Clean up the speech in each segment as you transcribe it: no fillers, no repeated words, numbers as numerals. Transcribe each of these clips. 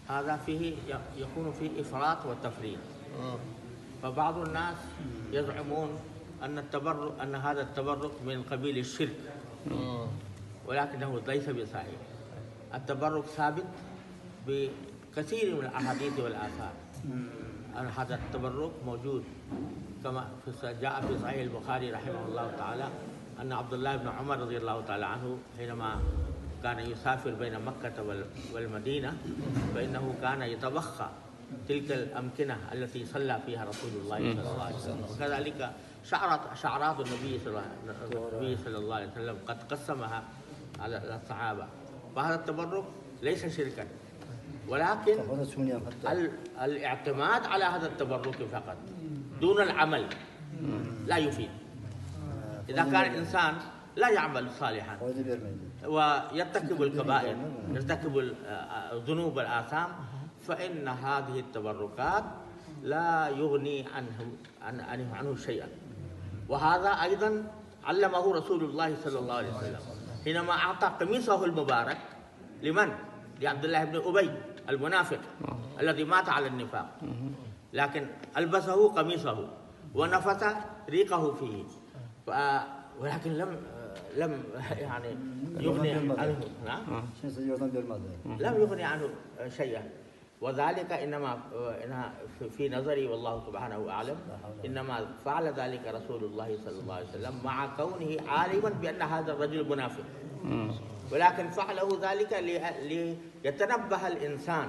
هذا فيه يكون فيه إفراط وتفريط. فبعض الناس يزعمون أن هذا التبرك من قبيل الشرك، ولكنه ليس بصحيح. التبرك ثابت بكثير من الأحاديث والآثار. هذا التبرك موجود كما جاء في صحيح البخاري رحمه الله تعالى أن عبد الله بن عمر رضي الله تعالى عنه حينما كان يسافر بين مكة والمدينة فإنه كان يتوخى تلك الأمكنة التي صلى فيها رسول الله صلى الله عليه وسلم. وكذلك شعرات النبي صلى الله عليه وسلم قد قسمها على الصحابة. فهذا التبرك ليس شركا، ولكن الاعتماد على هذا التبرك فقط دون العمل لا يفيد. إذا كان الإنسان لا يعمل صالحا ويرتكب الكبائر، يرتكب الذنوب والآثام، فإن هذه التبركات لا يغني عنه شيئا. وهذا أيضا علمه رسول الله صلى الله عليه وسلم حينما أعطى قميصه المبارك لمن؟ لعبد الله بن أبي المنافق الذي مات على النفاق، لكن ألبسه قميصه ونفث ريقه فيه، ولكن لم يعني يغني عنه، لم يغني عنه شيئا. وذلك إنما في نظري والله سبحانه أعلم إنما فعل ذلك رسول الله صلى الله عليه وسلم مع كونه عالما بأن هذا الرجل منافق، ولكن فعله ذلك ليتنبه الإنسان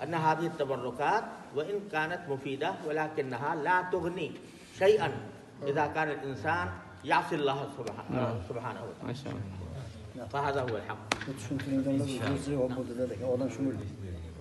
أن هذه التبركات وإن كانت مفيدة ولكنها لا تغني شيئا إذا كان الإنسان يعصي الله سبحانه وتعالى. فهذا هو الحق.